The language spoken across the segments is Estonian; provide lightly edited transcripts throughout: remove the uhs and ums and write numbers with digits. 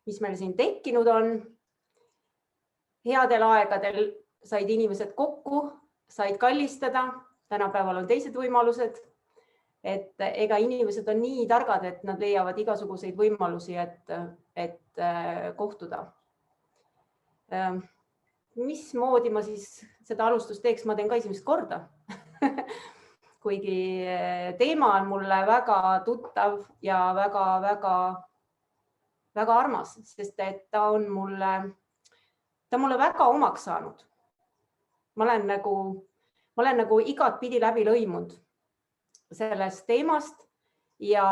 mis meil siin tekkinud on. Headel aegadel said inimesed kokku, said kallistada, tänapäeval on teised võimalused. Et ega inimesed on nii targad, et nad leiavad igasuguseid võimalusi, et kohtuda. Mismoodi ma siis seda alustust teeks, ma teen ka esimest korda. Kuigi teema on mulle väga tuttav ja väga armas, sest et ta on mulle väga omaks saanud. Ma olen nagu igat pidi läbi lõimunud sellest teemast ja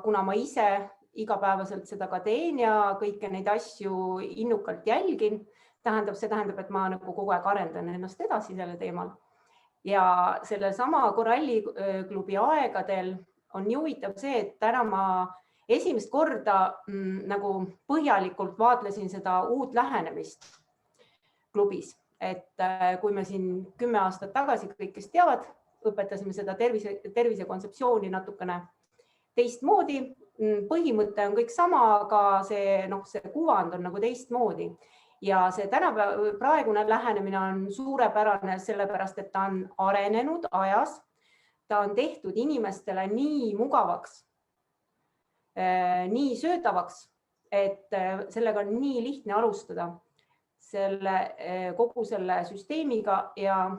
kuna ma ise igapäevaselt seda ka teen ja kõiki neid asju innukalt jälgin, see tähendab, et ma nagu kogu aeg arendan ennast edasi selle teemal. Ja selle sama koralliklubi aegadel on nii huvitav see, et täna ma esimest korda nagu põhjalikult vaatlesin seda uut lähenemist klubis. Et kui me siin 10 aastat tagasi kõik, kes teavad, õpetasime seda tervise kontseptsiooni natukene teistmoodi. Põhimõte on kõik sama, aga see kuvand on nagu teistmoodi. Ja see praegune lähenemine on suurepärane sellepärast, et ta on arenenud ajas. Ta on tehtud inimestele nii mugavaks, nii söödavaks, et sellega on nii lihtne alustada kogu selle süsteemiga ja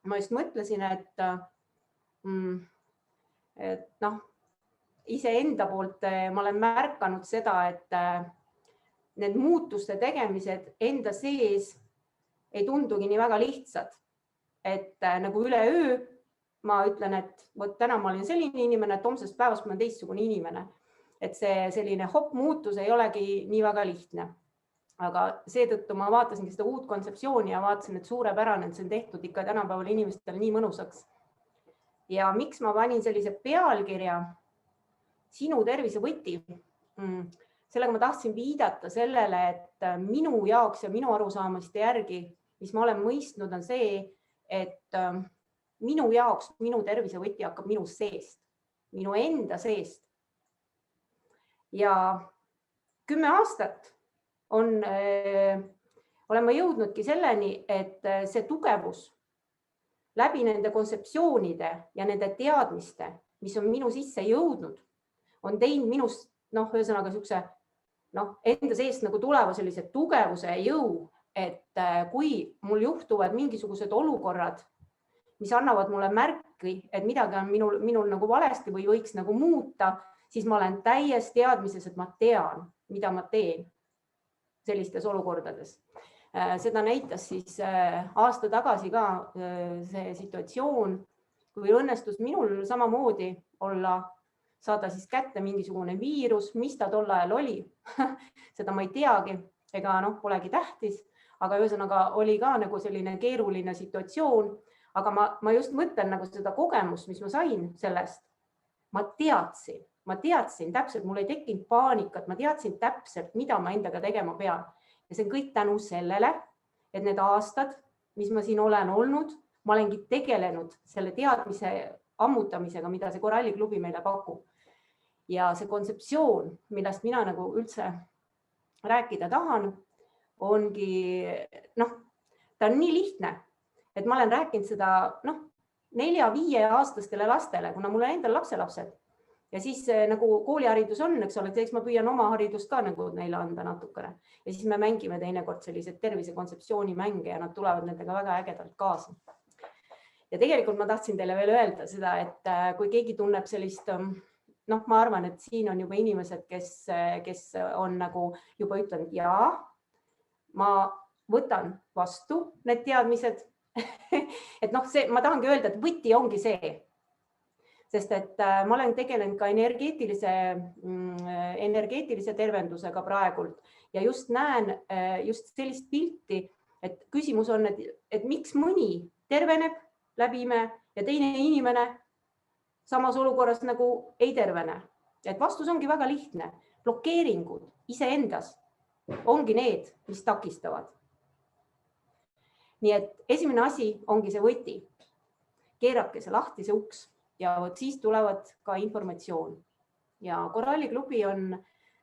ma just mõtlesin, et iseenda poolt ma olen märkanud seda, et need muutuste tegemised enda sees ei tundugi nii väga lihtsad. Et nagu üleöö ma ütlen, et täna ma olin selline inimene, et homsest päevast ma olen teistsugune inimene. Et see selline muutus ei olegi nii väga lihtne. Aga seetõttu ma vaatasingi seda uut kontseptsiooni ja vaatasin, et suurepärane, et see on tehtud ikka tänapäeval inimestele nii mõnusaks. Ja miks ma panin sellise pealkirja Sinu tervise võti? Sellega ma tahtsin viidata sellele, et minu jaoks ja minu arusaamiste järgi, mis ma olen mõistnud, on see, et minu jaoks minu tervise võti hakkab minu seest, minu enda seest. Ja 10 aastat olen ma jõudnudki selleni, et see tugevus läbi nende kontseptsioonide ja nende teadmiste, mis on minu sisse jõudnud, on teinud minust, ühesõnaga enda seest nagu tuleva sellise tugevuse ja jõu, et kui mul juhtuvad mingisugused olukorrad, mis annavad mulle märki, et midagi on minul nagu valesti või võiks nagu muuta, siis ma olen täies teadmises, et ma tean, mida ma teen sellistes olukordades. Seda näitas siis aasta tagasi ka see situatsioon, kui õnnestus minul samamoodi saada siis kätte mingisugune viirus, mis ta tol ajal oli. Seda ma ei teagi, ega polegi tähtis, aga ühesõnaga oli ka nagu selline keeruline situatsioon, aga ma just mõtlen nagu seda kogemust, mis ma sain sellest. Ma teadsin täpselt, mul ei tekkinud paanikat, ma teadsin täpselt, mida ma endaga tegema pean. Ja see on kõik tänu sellele, et need aastad, mis ma siin olen olnud, ma olengi tegelenud selle teadmise ammutamisega, mida see koralliklubi meile pakub. Ja see kontseptsioon, millest mina nagu üldse rääkida tahan, ongi, ta on nii lihtne, et ma olen rääkinud seda 4-5 aastastele lastele, kuna mul on endal lapselapsed. Ja siis nagu kooliharidus on, eks ole, eks ma püüan oma haridust ka nagu neile anda natukene. Ja siis me mängime teinekord sellised tervise kontseptsiooni mänge ja nad tulevad nendega väga ägedalt kaasa. Ja tegelikult ma tahtsin teile veel öelda seda, et kui keegi tunneb sellist, ma arvan, et siin on juba inimesed, kes on nagu juba ütlenud, jaa, ma võtan vastu need teadmised. Et ma tahangi öelda, et võti ongi see. Sest et ma olen tegelenud ka energeetilise tervendusega praegult ja just näen just sellist pilti, et küsimus on, et miks mõni terveneb läbi ime ja teine inimene samas olukorras nagu ei tervene. Et vastus ongi väga lihtne. Blokeeringud iseendas ongi need, mis takistavad. Nii et esimene asi ongi see võti. Keerake see lahti, see uks. Ja siis tulevad ka informatsioon. Ja koralliklubi on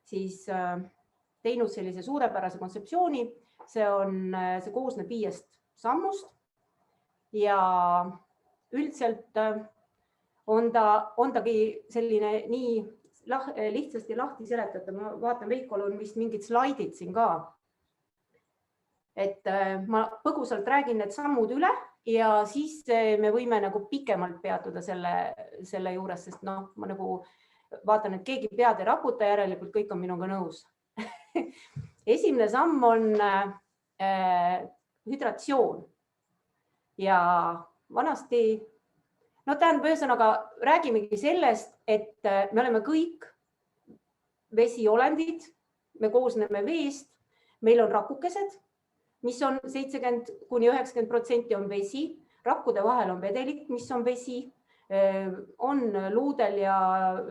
siis teinud sellise suurepärase kontseptsiooni. See koosneb 5 sammust ja üldiselt on tagi selline nii lihtsasti lahti seletatav. Ma vaatan, Veikol on vist mingid slaidid siin ka. Et ma põgusalt räägin need sammud üle ja siis me võime nagu pikemalt peatuda selle juures, sest ma nagu vaatan, et keegi pead ei raputa, järelikult kõik on minuga nõus. Esimene samm on hüdratsioon ja vanasti, tähendab, ühesõnaga räägimegi sellest, et me oleme kõik vesiolendid, me koosneme veest, meil on rakukesed, mis on 70–90% on vesi, rakkude vahel on vedelik, mis on vesi, on luudel ja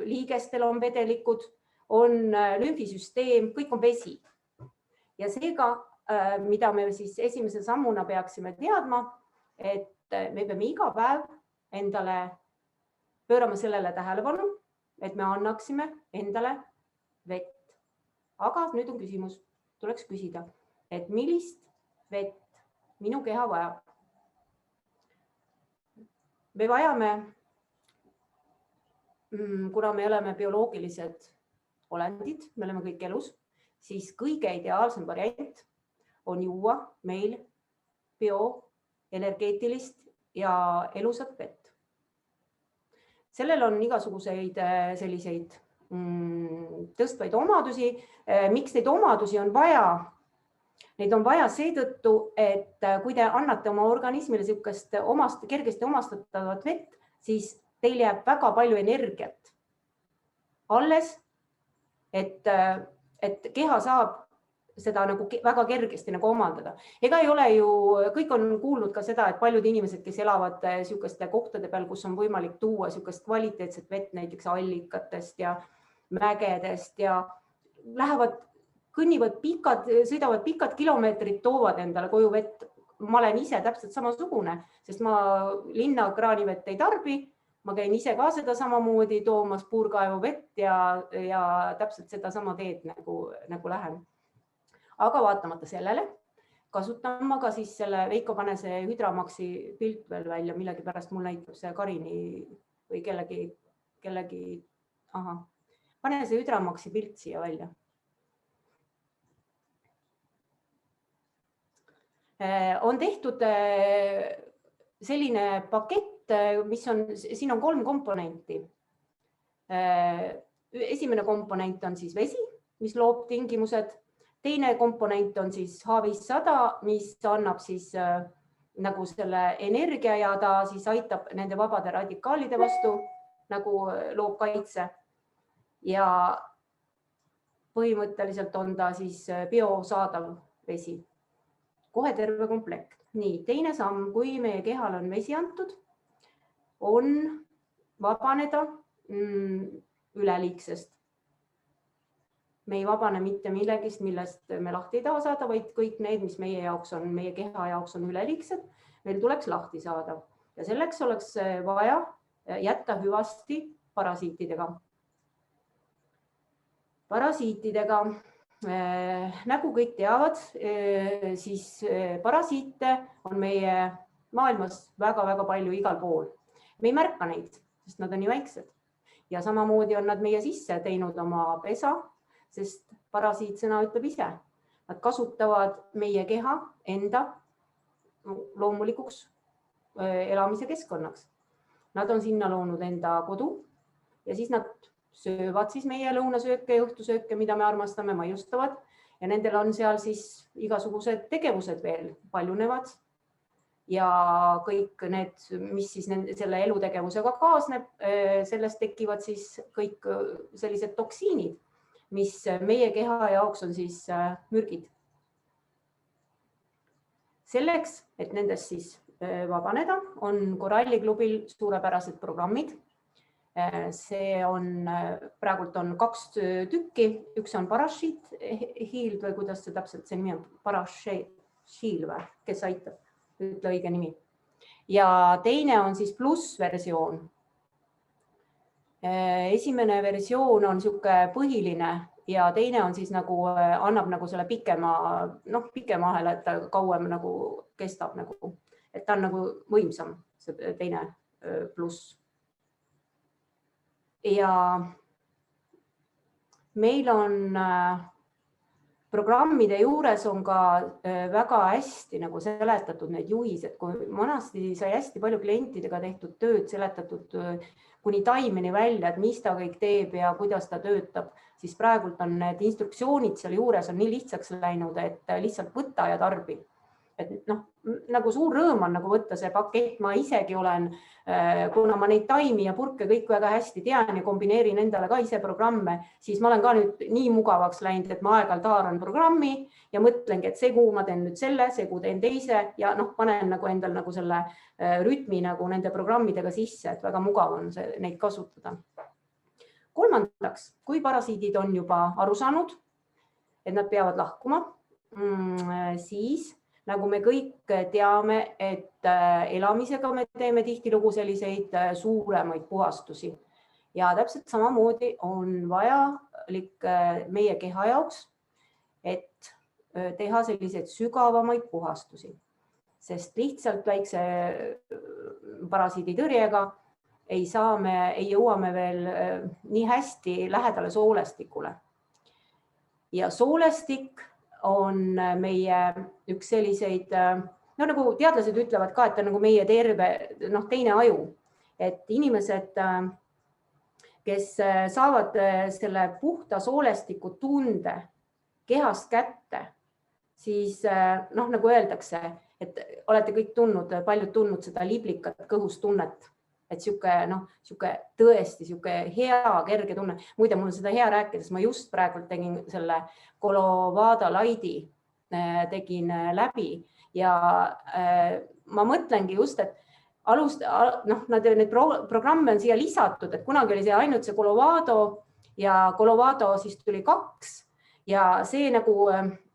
liigestel on vedelikud, on lümfisüsteem, kõik on vesi. Ja seega, mida me siis esimese sammuna peaksime teadma, et me peame iga päev endale pöörama sellele tähelepanu, et me annaksime endale vett. Aga nüüd on küsimus, tuleks küsida, et millist vett minu keha vajab. Me vajame, kuna me oleme bioloogilised olendid, me oleme kõik elus, siis kõige ideaalsem variant on juua meil bioenergeetilist ja elusat vett. Sellel on igasuguseid selliseid tõstvaid omadusi. Miks neid omadusi on vaja? Neid on vaja seetõttu, et kui te annate oma organismile niisugust kergesti omastatavat vett, siis teil jääb väga palju energiat alles, et keha saab seda nagu väga kergesti nagu omandada. Ega ei ole ju, kõik on kuulnud ka seda, et paljud inimesed, kes elavad niisuguste kohtade peal, kus on võimalik tuua niisugust kvaliteetset vett näiteks allikatest ja mägedest ja sõidavad pikad kilomeetrid, toovad endale koju vett. Ma olen ise täpselt samasugune, sest ma linna kraanivett ei tarbi. Ma käin ise ka seda samamoodi toomas puurkaevu vett ja täpselt seda sama teed nagu lähen. Aga vaatamata sellele kasutan ma ka siis selle, Veiko, pane see Hydramaxi pilt veel välja, millegi pärast mul näitab see Karini või kellegi, pane see Hydramaxi pilt siia välja. On tehtud selline pakett, siin on 3 komponenti. Esimene komponent on siis vesi, mis loob tingimused. Teine komponent on siis H500, mis annab siis nagu selle energia ja ta siis aitab nende vabade radikaalide vastu, nagu loob kaitse. Ja põhimõtteliselt on ta siis biosaadav vesi. Kohe terve komplekt. Nii, teine samm, kui meie kehal on vesi antud, on vabaneda üleliigsest. Me ei vabane mitte millegist, millest me lahti ei taha saada, vaid kõik need, mis meie keha jaoks on üleliigsed, meil tuleks lahti saada. Ja selleks oleks vaja jätta hüvasti parasiitidega. Nagu kõik teavad, siis parasiite on meie maailmas väga-väga palju igal pool. Me ei märka neid, sest nad on nii väiksed. Ja samamoodi on nad meie sisse teinud oma pesa, sest parasiitsõna ütleb ise. Nad kasutavad meie keha enda loomulikuks elamise keskkonnaks. Nad on sinna loonud enda kodu ja siis nad söövad siis meie lõunasööke ja õhtusööke, mida me armastame, maiustavad ja nendel on seal siis igasugused tegevused veel paljunevad ja kõik need, mis siis selle elutegevusega kaasneb, sellest tekivad siis kõik sellised toksiinid, mis meie keha jaoks on siis mürgid. Selleks, et nendest siis vabaneda, on Koralliklubil suurepärased programmid. See on, praegult on 2 tükki, üks on Parashit Heal või kuidas see täpselt see nimi on, Parashit Heal või, kes aitab, ütle õige nimi. Ja teine on siis plussversioon. Esimene versioon on niisugune põhiline ja teine on siis nagu annab nagu selle pikema ahela, et ta kauem nagu kestab nagu, et ta on nagu võimsam, see teine pluss. Ja meil on programmide juures on ka väga hästi nagu seletatud need juhised, kui vanasti sai hästi palju klientidega tehtud tööd, seletatud kuni taimeni välja, et mis ta kõik teeb ja kuidas ta töötab, siis praegult on need instruktsioonid seal juures on nii lihtsaks läinud, et lihtsalt võta ja tarbi. Et nagu suur rõõm on nagu võtta see pakett, ma isegi olen, kuna ma neid taimi ja purke kõik väga hästi tean ja kombineerin endale ka ise programme, siis ma olen ka nüüd nii mugavaks läinud, et ma aeg-ajalt haaran programmi ja mõtlengi, et see kuu ma teen nüüd selle, see kuu teen teise ja panen nagu endal nagu selle rütmi nagu nende programmidega sisse, et väga mugav on neid kasutada. Kolmandaks, kui parasiidid on juba aru saanud, et nad peavad lahkuma, siis nagu me kõik teame, et elamisega me teeme tihtilugu selliseid suuremaid puhastusi ja täpselt samamoodi on vajalik meie keha jaoks, et teha selliseid sügavamaid puhastusi, sest lihtsalt väikse parasiiditõrjega ei jõua me veel nii hästi lähedale soolestikule. Ja soolestik on meie üks selliseid, nagu teadlased ütlevad ka, et ta on nagu meie terve teine aju, et inimesed, kes saavad selle puhta soolestiku tunde kehast kätte, siis nagu öeldakse, et olete kõik paljud tundnud seda liblikat kõhus tunnet, et sihuke tõesti hea, kerge tunne. Muide, mul on seda hea rääkides, ma just praegu tegin selle Colovado Lighti tegin läbi ja ma mõtlengi just, et need programme on siia lisatud, et kunagi oli see ainult see Colovado ja Colovado siis tuli 2 ja see nagu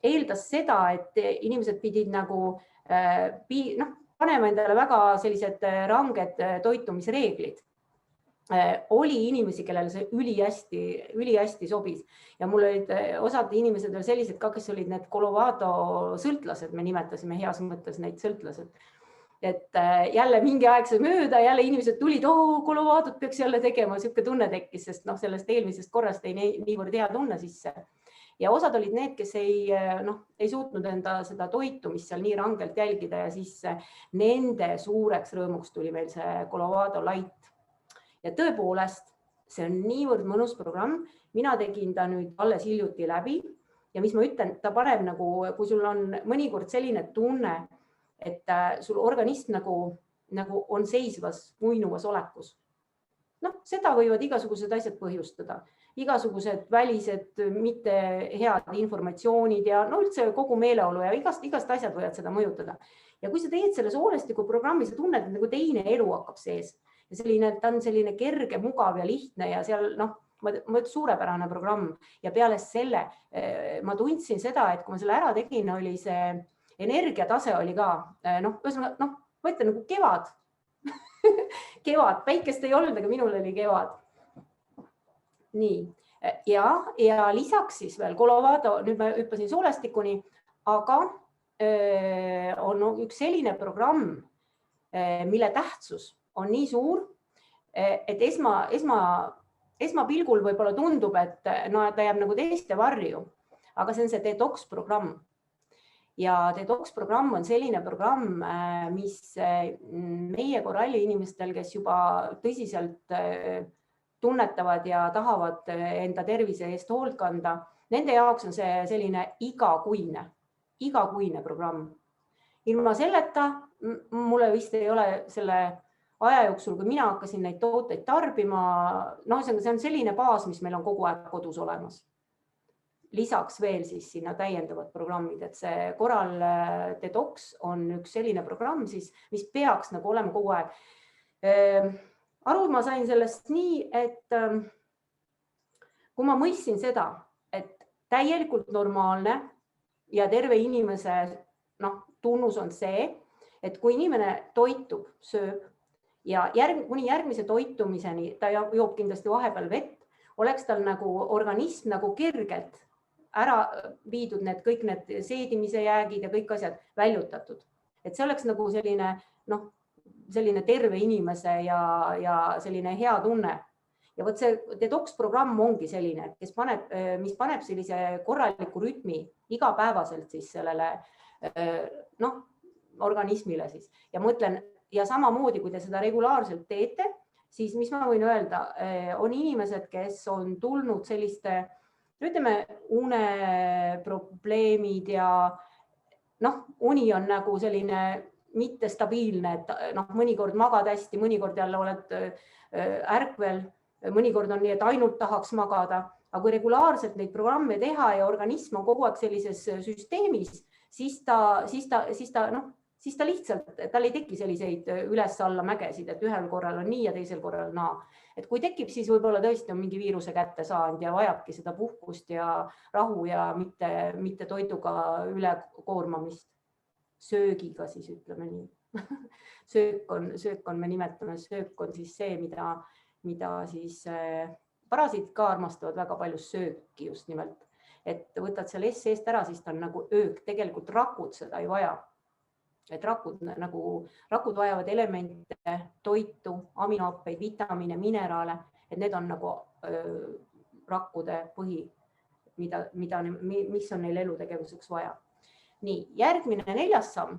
eeldas seda, et inimesed pidid nagu panema endale väga sellised ranged toitumisreeglid. Oli inimesi, kellel see ülihästi sobis ja mul olid osad inimesed veel sellised ka, kes olid need Colovado sõltlased, me nimetasime heas mõttes neid sõltlased. Et jälle mingi aeg sai mööda, jälle inimesed tulid, Colovadot peaks jälle tegema, sihuke tunne tekkis, sest sellest eelmisest korrast ei niivõrd hea tunne sisse. Ja osad olid need, kes ei suutnud enda seda toitumist seal nii rangelt jälgida ja siis nende suureks rõõmuks tuli meil see Colovado Light. Ja tõepoolest, see on niivõrd mõnus programm. Mina tegin ta nüüd alles hiljuti läbi ja mis ma ütlen, ta paneb nagu, kui sul on mõnikord selline tunne, et sul organism nagu on seisvas, muinuvas olekus. Seda võivad igasugused asjad põhjustada. Igasugused välised mitte head informatsioonid ja üldse kogu meeleolu ja igast asjad võivad seda mõjutada. Ja kui sa teed selle soolestiku programmi, sa tunned, et nagu teine elu hakkab sees. Ja ta on selline kerge, mugav ja lihtne ja seal suurepärane programm. Ja peale selle ma tundsin seda, et kui ma selle ära tegin, oli see energiatase oli ka, ma ütlen nagu kevad. Kevad, päikest ei olnud, aga minul oli kevad. Nii, ja lisaks siis veel Colovado, nüüd ma hüppasin soolestikuni, aga on üks selline programm, mille tähtsus on nii suur, et esmapilgul võib-olla tundub, et ta jääb nagu teiste varju, aga see on see detox programm. Ja detox programm on selline programm, mis meie koralli inimestel, kes juba tõsiselt tunnetavad ja tahavad enda tervise eest hoolt kanda, nende jaoks on see selline igakuine programm. Ilma selleta mulle vist ei ole selle aja jooksul, kui mina hakkasin neid tooteid tarbima, see on selline baas, mis meil on kogu aeg kodus olemas. Lisaks veel siis sinna täiendavad programmid, et see Coral Detox on üks selline programm, mis peaks nagu olema kogu aeg. Aru ma sain sellest nii, et kui ma mõistsin seda, et täielikult normaalne ja terve inimese tunnus on see, et kui inimene toitub, sööb ja kuni järgmise toitumiseni, ta joob kindlasti vahepeal vett, oleks tal nagu organism nagu kergelt ära viidud kõik need seedimise jäägid ja kõik asjad väljutatud. Et see oleks nagu selline terve inimese ja selline hea tunne. Ja võt see detox programm ongi selline, mis paneb sellise korraliku rütmi igapäevaselt siis sellele organismile siis. Ja mõtlen, ja samamoodi, kui te seda regulaarselt teete, siis mis ma võin öelda, on inimesed, kes on tulnud selliste, ütleme, uneprobleemid ja uni on nagu selline mittestabiilne, et mõnikord magad hästi, mõnikord jälle oled ärkvel, mõnikord on nii, et ainult tahaks magada, aga kui regulaarselt neid programme teha ja organism on kogu aeg sellises süsteemis, siis ta lihtsalt, tal ei teki selliseid üles-alla mägesid, et ühel korral on nii ja teisel korral naa. Et kui tekib, siis võib-olla tõesti on mingi viiruse kätte saanud ja vajabki seda puhkust ja rahu ja mitte toiduga ülekoormamist. Söögiga siis ütleme nii. Söök on, me nimetame, söök on siis see, mida siis parasiidid ka armastavad väga palju sööki just nimelt. Et võtad selle seest ära, siis ta on nagu öök. Tegelikult rakud seda ei vaja. Et rakud vajavad elemente, toitu, aminohappeid, vitamiine, mineraale, et need on nagu rakkude põhi, mis on neil elutegevuseks vaja. Nii, järgmine 4. samm.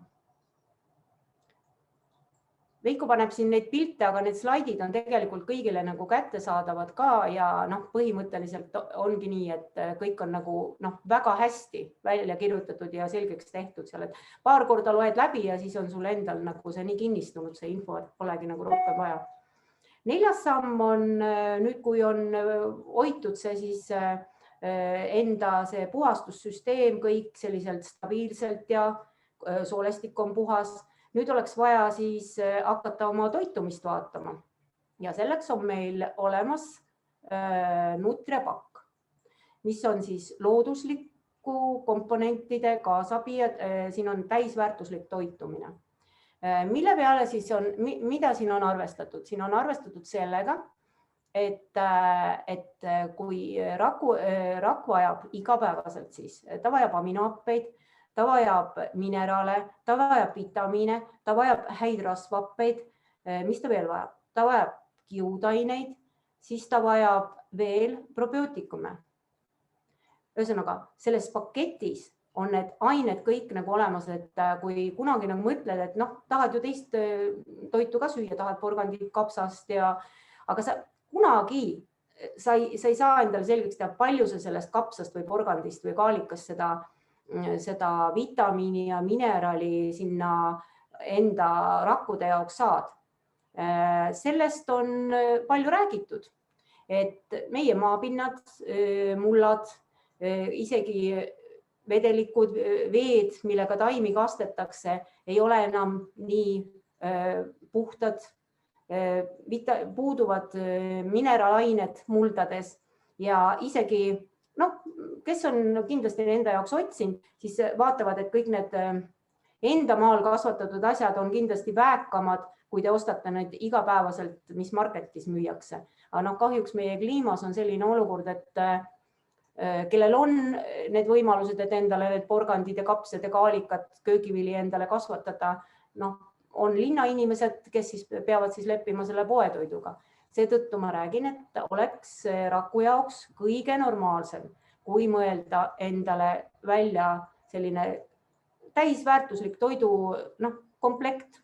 Veiko paneb siin neid pilte, aga need slaidid on tegelikult kõigile nagu kättesaadavad ka ja põhimõtteliselt ongi nii, et kõik on nagu väga hästi välja kirjutatud ja selgeks tehtud seal, et paar korda loed läbi ja siis on sul endal nagu see nii kinnistunud see info, et polegi nagu rohkem vaja. 4. samm on nüüd, kui on hoitud see siis enda see puhastussüsteem kõik selliselt stabiilselt ja soolestik on puhas. Nüüd oleks vaja siis hakata oma toitumist vaatama ja selleks on meil olemas Nutrepakk, mis on siis loodusliku komponentide kaasabi, siin on täisväärtuslik toitumine. Mille peale siis on, mida siin on arvestatud? Siin on arvestatud sellega, et kui raku vajab igapäevaselt siis, ta vajab aminohappeid, ta vajab mineraale, ta vajab vitamiine, ta vajab häid rasvhappeid. Mis ta veel vajab? Ta vajab kiudaineid, siis ta vajab veel probiootikume. Ühesõnaga, selles paketis on need ained kõik nagu olemas, et kui kunagi nagu mõtled, et tahad ju teist toitu ka süüa, tahad porgandit, kapsast, aga sa kunagi sa ei saa endale selgeks teha, palju sa sellest kapsast või porgandist või kaalikast seda vitamiini ja mineraali sinna enda rakkude jaoks saad. Sellest on palju räägitud, et meie maapinnad, mullad, isegi vedelikud veed, millega taimi kastetakse, ei ole enam nii puhtad, puuduvad mineraalained muldades ja isegi kes on kindlasti enda jaoks otsinud, siis vaatavad, et kõik need enda maal kasvatatud asjad on kindlasti väekamad, kui te ostate need igapäevaselt, mis marketis müüakse. Aga kahjuks meie kliimas on selline olukord, et kellel on need võimalused, et endale need porgandid ja kapsad ja kaalikat, köögivili endale kasvatada, on linnainimesed, kes siis peavad siis leppima selle poetoiduga. Seetõttu ma räägin, et oleks raku jaoks kõige normaalsem, kui mõelda endale välja selline täisväärtuslik toidu komplekt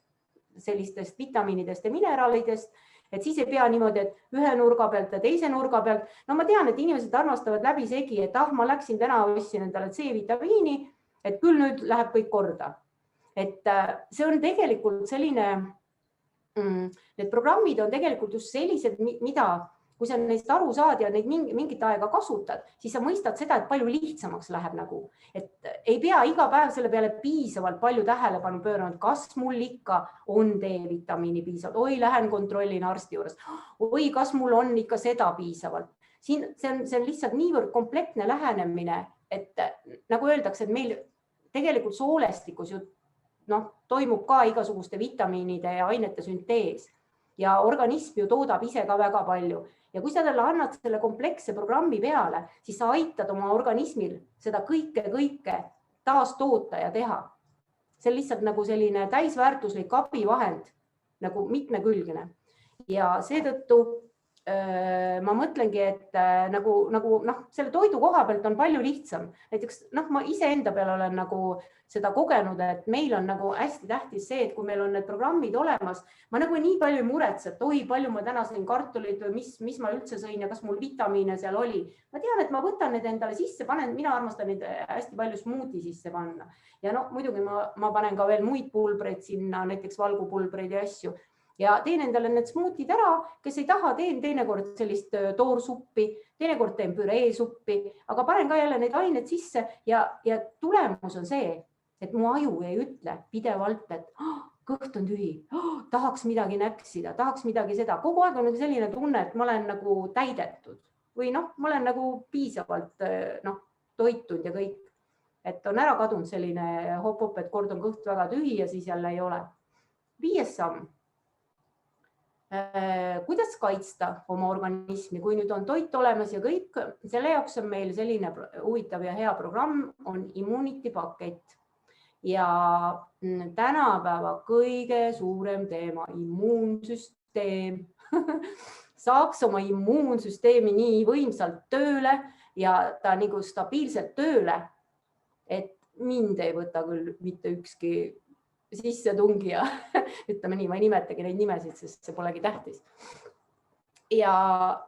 sellistest vitamiinidest ja mineraalidest, et siis ei pea niimoodi, et ühe nurga pealt ja teise nurga pealt. Ma tean, et inimesed armastavad läbi segi, et ma läksin täna, ostsin endale C-vitamiini, et küll nüüd läheb kõik korda. Et see on tegelikult selline, need programmid on tegelikult just sellised, mida, kui sa neist aru saad ja neid mingit aega kasutad, siis sa mõistad seda, et palju lihtsamaks läheb nagu. Et ei pea iga päev selle peale piisavalt palju tähelepanu pööranud, kas mul ikka on D-vitamiini piisavalt, oi, lähen kontrollin arsti juures, oi, kas mul on ikka seda piisavalt. See on lihtsalt niivõrd kompleksne lähenemine, et nagu öeldakse, et meil tegelikult soolestikus ju toimub ka igasuguste vitamiinide ja ainete süntees ja organism ju toodab ise ka väga palju. Ja kui sa talle annad selle kompleksse programmi peale, siis sa aitad oma organismil seda kõike taas toota ja teha. See on lihtsalt nagu selline täisväärtuslik abivahend, nagu mitmekülgne. Ja seetõttu ma mõtlengi, et selle toidu koha pealt on palju lihtsam. Näiteks ma iseenda peal olen nagu seda kogenud, et meil on nagu hästi tähtis see, et kui meil on need programmid olemas, ma nagu nii palju ei muretse, et oi, palju ma täna sõin kartulit või mis ma üldse sõin ja kas mul vitamiine seal oli. Ma tean, et ma võtan need endale sisse, mina armastan neid hästi palju smuuti sisse panna. Ja muidugi ma panen ka veel muid pulbreid sinna, näiteks valgupulbreid ja asju. Ja teen endale need smuutid ära, kes ei taha, teen teinekord sellist toorsuppi, teinekord teen püreesuppi, aga panen ka jälle neid ained sisse ja tulemus on see, et mu aju ei ütle pidevalt, et kõht on tühi, tahaks midagi näksida, tahaks midagi seda. Kogu aeg on selline tunne, et ma olen nagu täidetud või ma olen nagu piisavalt toitunud ja kõik. Et on ära kadunud selline hop-hop, et kord on kõht väga tühi ja siis jälle ei ole. 5. samm. Kuidas kaitsta oma organismi, kui nüüd on toit olemas ja kõik, selle jaoks on meil selline huvitav ja hea programm, on Immunity pakett. Ja tänapäeva kõige suurem teema, immuunsüsteem. Saaks oma immuunsüsteemi nii võimsalt tööle ja ta nagu stabiilselt tööle, et mind ei võta küll mitte ükski sisse tungi ja ütleme nii, ma ei nimetagi neid nimesid, sest see polegi tähtis. Ja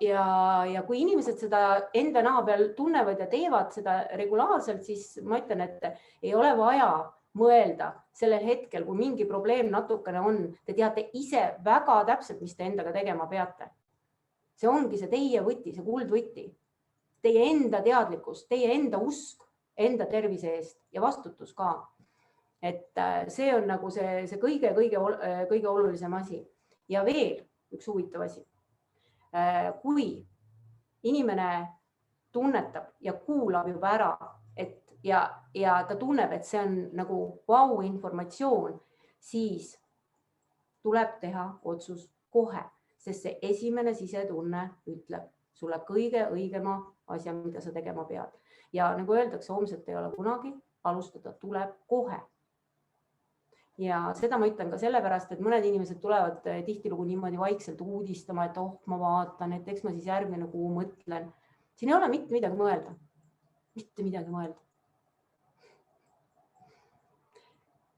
kui inimesed seda enda naha peal tunnevad ja teevad seda regulaarselt, siis ma ütlen, et ei ole vaja mõelda sellel hetkel, kui mingi probleem natukene on. Te teate ise väga täpselt, mis te endaga tegema peate. See ongi see teie võti, see kuldvõti. Teie enda teadlikkus, teie enda usk, enda tervise eest ja vastutus ka. Et see on nagu see kõige olulisem asi. Ja veel üks huvitav asi. Kui inimene tunnetab ja kuulab juba ära, ja ta tunneb, et see on nagu vau informatsioon, siis tuleb teha otsus kohe, sest see esimene sisetunne ütleb sulle kõige õigema asja, mida sa tegema pead. Ja nagu öeldakse, homset ei ole kunagi, alustada tuleb kohe. Ja seda ma ütlen ka sellepärast, et mõned inimesed tulevad tihtilugu niimoodi vaikselt uudistama, et ma vaatan, et eks ma siis järgmine kuu mõtlen. Siin ei ole mitte midagi mõelda. Mitte midagi mõelda.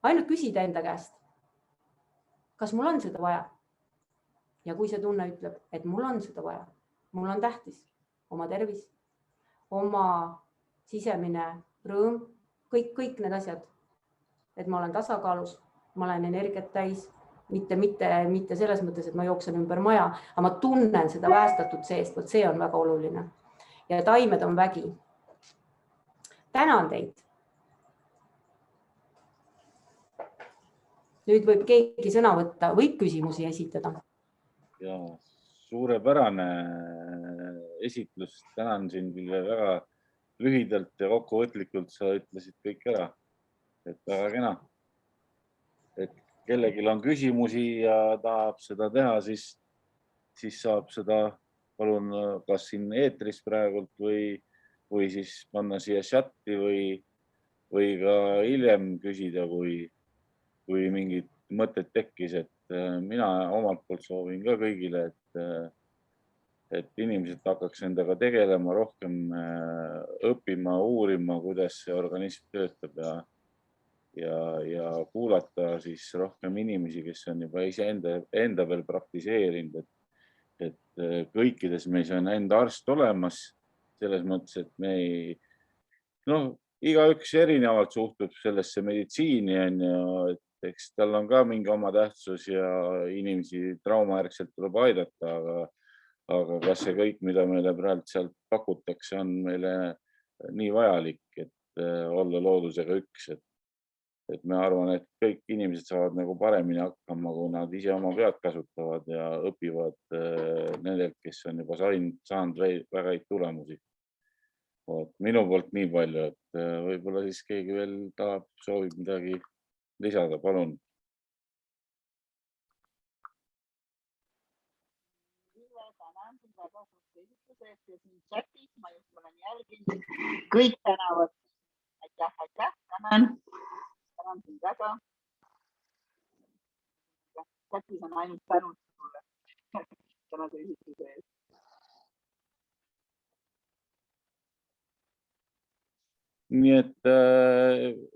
Ainult küsida enda käest, kas mul on seda vaja? Ja kui see tunne ütleb, et mul on seda vaja, mul on tähtis oma tervis, oma sisemine rõõm, kõik need asjad, et ma olen tasakaalus, ma olen energiat täis, mitte selles mõttes, et ma jooksen ümber maja, aga ma tunnen seda päästatud seest, vot see on väga oluline. Ja taimed on vägi. Tänan teid. Nüüd võib keegi sõna võtta, võib küsimusi esitada. Ja suurepärane esitlus. Tänan sind väga lühidalt ja kokkuvõtlikult sa ütlesid kõik ära. Et väga kena. Et kellelgi on küsimusi ja tahab seda teha, siis saab seda palun kas siin eetris praegult või siis panna siia chati või ka hiljem küsida, kui mingid mõtted tekkis. Et mina omalt poolt soovin ka kõigile, et inimesed hakkaks endaga tegelema, rohkem õppima, uurima, kuidas see organism töötab ja kuulata siis rohkem inimesi, kes on juba enda veel praktiseerinud, et kõikides meis on enda arst olemas, selles mõttes, et me igaüks erinevalt suhtub sellesse meditsiini, et eks tal on ka mingi oma tähtsus ja inimesi traumajärgselt tuleb aidata, aga kas see kõik, mida meile praegu sealt pakutakse, on meile nii vajalik, et olla loodusega üks, et me arvan, et kõik inimesed saavad nagu paremini hakkama, kui nad ise oma pead kasutavad ja õpivad nendelt, kes on juba saanud väga häid tulemusi. Minu poolt nii palju, et võib-olla siis keegi veel soovib midagi lisada, palun. siin chatis, ma just olen jälginud, kõik tänavad. Aitäh, tänan sind väga. Chatis on ainult tänud sulle tänase esituse eest. Nii et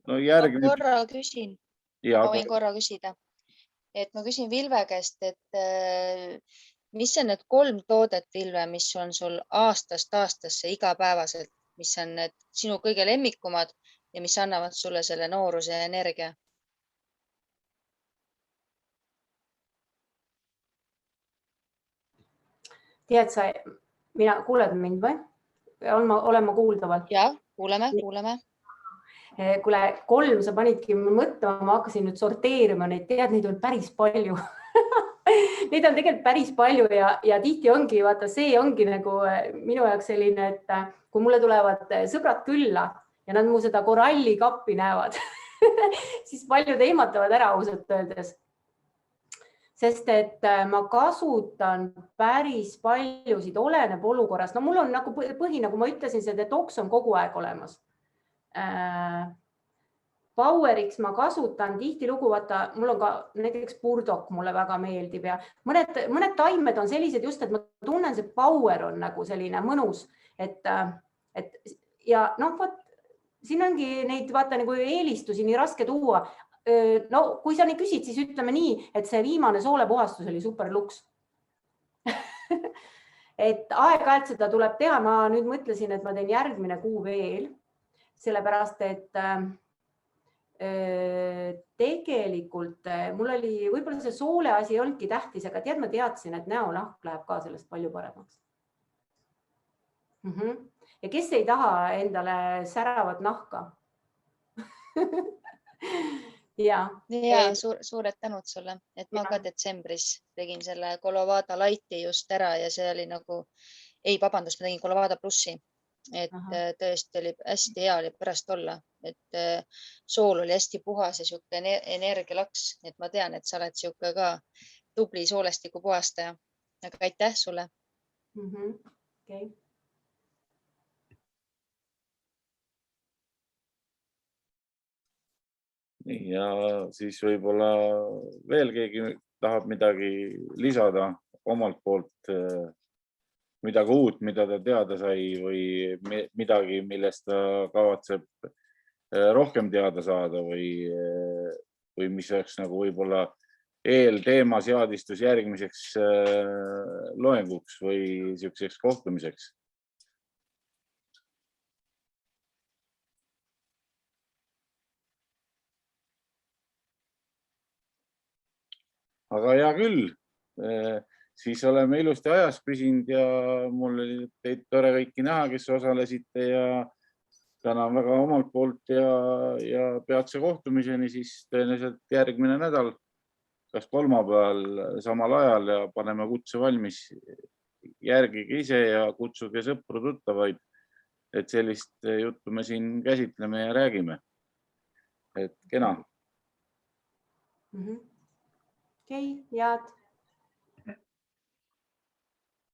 no järgmine... Korra küsin. Ma võin korra küsida. Et ma küsin Vilve käest, et mis on need 3 toodet, Vilve, mis on sul aastast aastasse igapäevaselt, mis on need sinu kõige lemmikumad ja mis annavad sulle selle nooruse ja energia? Tead sa, kuuled mind või? Olen ma kuuldaval? Jah, kuuleme. Kuule, 3 sa panidki mõtlema, ma hakkasin nüüd sorteerima neid, tead, neid on päris palju. Neid on tegelikult päris palju ja tihti ongi, vaata, see ongi nagu minu jaoks selline, et kui mulle tulevad sõbrad külla ja nad mu seda korallikappi näevad, siis paljud ehmatavad ära ausalt öeldes. Sest et ma kasutan päris paljusid, oleneb olukorrast. No mul on nagu nagu ma ütlesin, see detox on kogu aeg olemas. Poweriks ma kasutan tihtilugu, vaata, mul on ka näiteks purdok, mulle väga meeldib ja mõned taimed on sellised just, et ma tunnen, see power on nagu selline mõnus, et ja noh, siin ongi neid vaata nagu eelistusi nii raske tuua. No, kui sa nii küsid, siis ütleme nii, et see viimane soolepuhastus oli super luks. Et aeg-ajalt seda tuleb teha. Ma nüüd mõtlesin, et ma teen järgmine kuu veel, sellepärast, et tegelikult mul oli, võib-olla see soole asi ei olnudki tähtis, aga tead, ma teadsin, et näonahk läheb ka sellest palju paremaks. Ja kes ei taha endale säravat nahka? Ja suured tänud sulle, et ma ka detsembris tegin selle Colovada Lighti just ära ja see oli nagu, vabandust, ma tegin Colovada Plussi, et tõesti oli hästi hea oli pärast olla, et sool oli hästi puhas ja siuke energialaks, et ma tean, et sa oled siuke ka tubli soolestiku puhastaja, aga aitäh sulle. Okay. Ja siis võib-olla veel keegi tahab midagi lisada omalt poolt, midagi uut, mida ta teada sai või midagi, millest ta kavatseb rohkem teada saada või mis oleks nagu võib-olla eelteema seadistus järgmiseks loenguks või siukseks kohtumiseks. Aga hea küll, siis oleme ilusti ajas püsinud ja mul oli teid tore kõiki näha, kes osalesite ja tänan väga omalt poolt ja peatse kohtumiseni siis tõenäoliselt järgmine nädal, kas kolmapäeval samal ajal ja paneme kutse valmis. Järgige ise ja kutsuge sõpru tuttavaid, et sellist juttu me siin käsitleme ja räägime. Et kena. Okei, head.